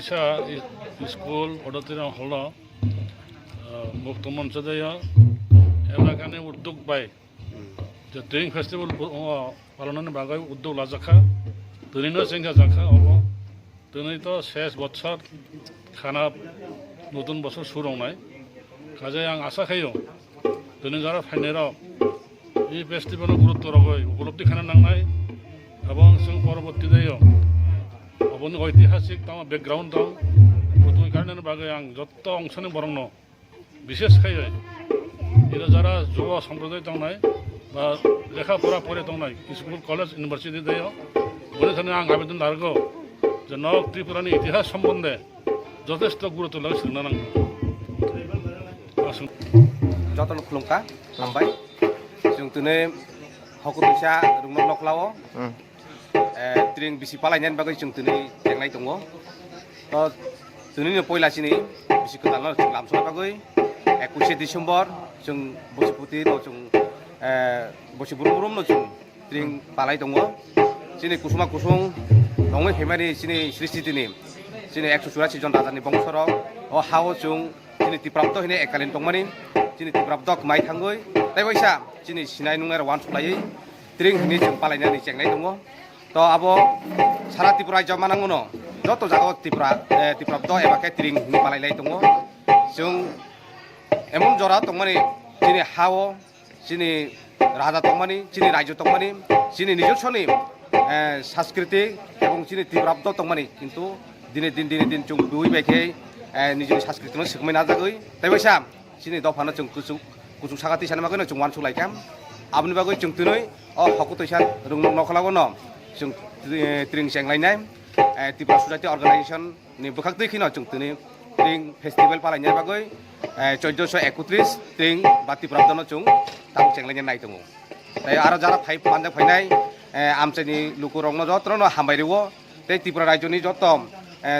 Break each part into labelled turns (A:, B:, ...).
A: Hakaisa school odotina holo মুক্ত মঞ্চ দেয় এলাকানে উদ্যোগ পায় যে ড্রিং ফেস্টিভ্যাল পালনের বাগে উদ্যোগ লাজাখা দিনও চেঙ্গা জাখা হব দিनै তো শেষ বছর খানা নতুন বছর শুরু নাই কাজে আং আশা খাইও দিनै যারা ফাইনাল এই ফেস্টিভ্যাল গুরুত্ব রগৈ উপলব্ধি খানা নাংনাই এবং जों পরবর্তী দেয় অবনি ঐতিহাসিক তাম ব্যাকগ্রাউন্ড দं উদ্যোগ কারণের বাগে আং যত অংশনি বরংনো বিশেষ খাইয়ে এটা যারা যুব সম্প্রদায় দंनाय বা লেখাপড়া পড়ে দंनाय স্কুল কলেজ ইউনিভার্সিটি দেয় বলেখানে আং আবেদন লারগো যে নব ত্রিপুরানি ইতিহাস সম্বন্ধে যথেষ্ট গুরুত্ব লাগে सोंना नांगौ
B: যতন খুলুমকা हामबाय जों दिनै हकुरसा रुंनक नखलाव ट्रिं बिसि पालायनायनि बागै जों दिनै जेंनाय दङ तो दिनैनो पयलासिनि बिसि गोदान जों लामसनाय बागै 21 डिसेम्बर जों बसिपुति जों बसिबुरुमनो जों ट्रिं पालाय दङ दिनै कुसुमा कुसुं दङ हेमारि दिनै सृष्टि दिनै 184 जन राजानि बंशराव अ हाव जों दिनै तिप्राप्त होने एकालिन दंमानि दिनै तिप्राप्त माइ थांगै ताइ बैसा दिनै सिनाय नुनाय वान सलायै ट्रिं हिनि जों पालायनानै जेंनाय दङ तो आबो सारा त्रिपुरा जमानांगनो যত জায়গা ত্রিপ্রাপ্ত এবাকে ট্রিং হিনি পালাইলাই दङ जों এমন জরা দंमानि दिनै हाव दिनै राजा दंमानि दिनै रायजो दंमानि दिनै নিজস্বনি सांस्कृतिक এবং दिनै ত্রিপ্রাপ্ত दंमानि কিন্তু दिनै दिन जों बुइबायखे निजनि सांस्कृतिक सिखमै नाजागै ताइ बैसा दिनै दफानो जों कुसुं सागाति सानमागैनो जों वान सलायखाम आबनि बागै जों दिनै अ हकुतैसान रुंनक नखलागनो जों ट्रिं जेंलायनाय त्रिपुरा सोसाइटि अर्गानाइजेशन नि बोखागदैखिनो जों दिनै ट्रिं फेस्टिभेल पालायनाय बागै 1431 ट्रिं बा त्रिपुरादनो जों तां जेंलायनाय नाय दङ ताइ आरो जारा फाइभ मानजों फायनाय आमचाइनि लुकुरंनो जत्रनो हामबायरेवो ताइ त्रिपुरा रायजोनि जत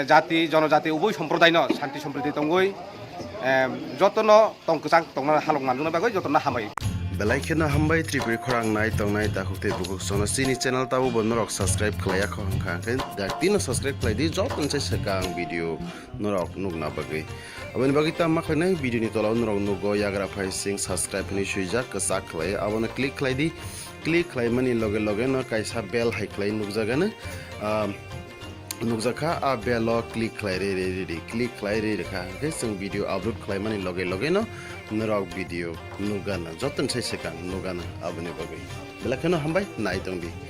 B: जाति जनजाति उभय सम्प्रदायनो शान्ति सम्प्रीति दंगै जतनो तंकसां तंना हालং मानजों बागै जतनो हामबाय
C: बेलायखेनो हामबाय त्रिपुरी खरां नाय तंनाय दाखुते बुकुक सोना सिनि चैनल ताबो बनरक सब्सक्राइब खलाया खंखांखे दातिनो सब्सक्राइब खलायदि जतनसे सकां भिडियो नरक नुगना बागै अबनि बागै ता माखने भिडियो नि तलाव नरक नुगो याग्रा फाइ सिं सब्सक्राइब नि सुइजा कसा खलाय अबनो क्लिक खलायदि क्लिक खलायमानि लगे लगे न कायसा बेल हाइ खलाय नुगजागानो नुगजाखा आ बेल क्लिक खलाय रे क्लिक खलाय रे रेखा के जों भिडियो अपलोड खलायमानि लगे लगे न नरक भिडियो नुगाना जतन से सेकां नुगाना अबनि बागै बेलाखेनो हामबाय नाय दंदि।